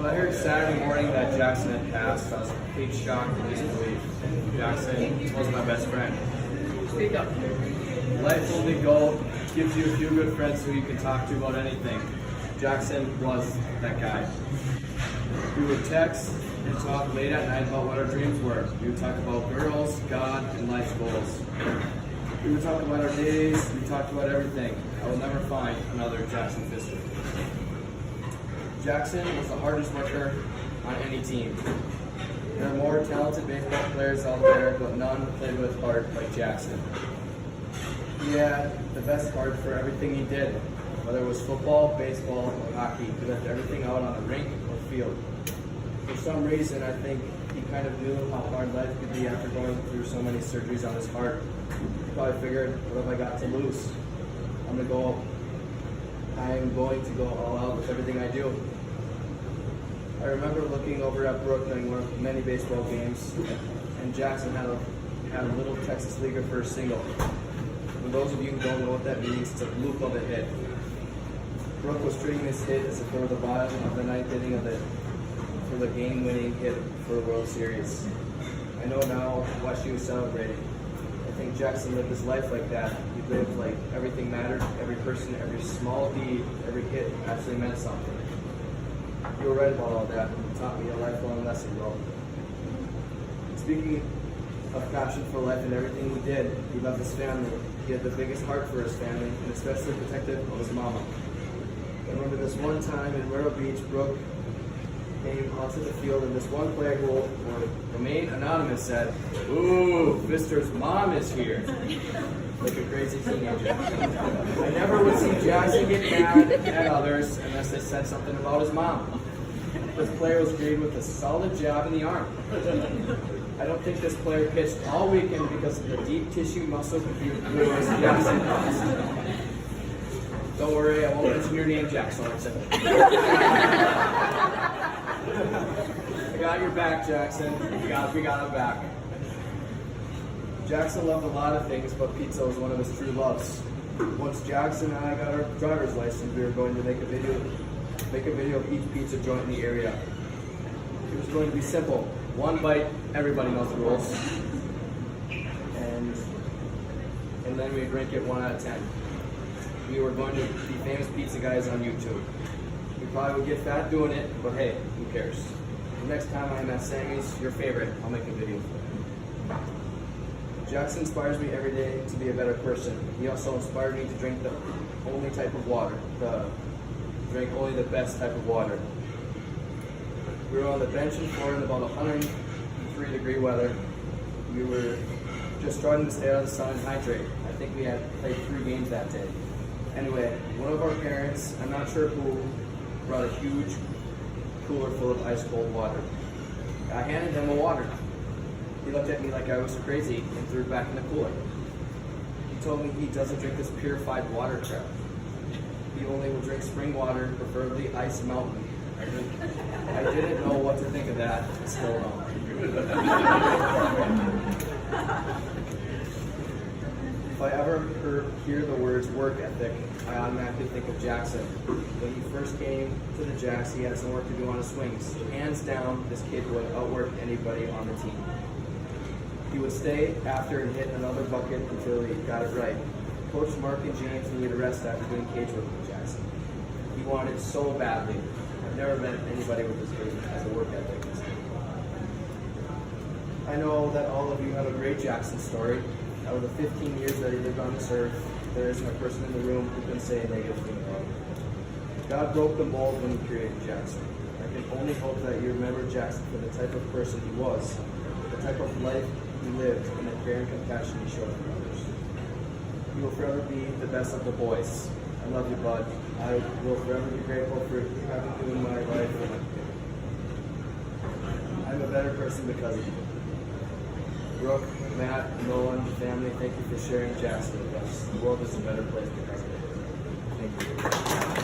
When I heard Saturday morning that Jackson had passed, I was in complete shock and disbelief. Jackson was my best friend. Speak up. Life only go gives you a few good friends who you can talk to about anything. Jackson was that guy. We would text and talk late at night about what our dreams were. We would talk about girls, God, and life's goals. We would talk about our days. We talked about everything. I will never find another Jackson Pfister. Jackson was the hardest worker on any team. There are more talented baseball players out there, but none played with heart like Jackson. He had the best heart for everything he did, whether it was football, baseball, or hockey. He left everything out on the rink or field. For some reason, I think he kind of knew how hard life could be after going through so many surgeries on his heart. He probably figured, what have I got to lose? I'm going to go all out with everything I do. I remember looking over at Brooke during one of many baseball games, and Jackson had a little Texas Leaguer for a single. For those of you who don't know what that means, it's a bloop of a hit. Brooke was treating this hit as if it were the bottom of the ninth inning for the game-winning hit for the World Series. I know now why she was celebrating. I think Jackson lived his life like that. He lived like everything mattered, every person, every small deed, every hit actually meant something. You were right about all that. It taught me a lifelong lesson, bro. Speaking of passion for life and everything he did, he loved his family. He had the biggest heart for his family, and especially protective of his mama. I remember this one time in Myrtle Beach, Brooke came onto the field, and this one player who will remain anonymous said, "Ooh, Pfister's mom is here." Like a crazy teenager. I never would see Jackson get mad at others unless they said something about his mom. This player was greeted with a solid jab in the arm. I don't think this player pitched all weekend because of the deep tissue muscle confusions Jackson caused. Don't worry, I won't mention your name, Jack Sorensen. I got your back, Jackson. We got him back. Jackson loved a lot of things, but pizza was one of his true loves. Once Jackson and I got our driver's license, we were going to make a video of each pizza joint in the area. It was going to be simple. One bite, everybody knows the rules. And then we'd rank it 1 out of 10. We were going to be famous pizza guys on YouTube. We probably would get fat doing it, but hey, who cares? The next time I'm at Sammy's, your favorite, I'll make a video for it. Jackson inspires me every day to be a better person. He also inspired me to drink the only type of water, drink only the best type of water. We were on the bench in Florida in about 103-degree weather. We were just starting to stay out of the sun and hydrate. I think we had played 3 games that day. Anyway, one of our parents, I'm not sure who, brought a huge cooler full of ice cold water. I handed him a water. He looked at me like I was crazy and threw it back in the cooler. He told me he doesn't drink this purified water crap. He only will drink spring water, preferably Ice Mountain. I didn't know what to think of that, still don't. If I ever hear the words work ethic, I automatically think of Jackson. When he first came to the Jacks, he had some work to do on his swings. Hands down, this kid would outwork anybody on the team. He would stay after and hit another bucket until he got it right. Coach Mark and James needed a rest after doing cage work with Jackson. He wanted it so badly. I've never met anybody with as good as a work ethic as him. I know that all of you have a great Jackson story. Out of the 15 years that he lived on this earth, there isn't a person in the room who can say a negative thing about him. God broke the mold when he created Jackson. I can only hope that you remember Jackson for the type of person he was, the type of life he lived, and the care and compassion he showed for others. You will forever be the best of the boys. I love you, bud. I will forever be grateful for having you in my life. I'm a better person because of you. Brooke, Matt, Nolan, family, thank you for sharing Jackson with us. The world is a better place because of it. Thank you.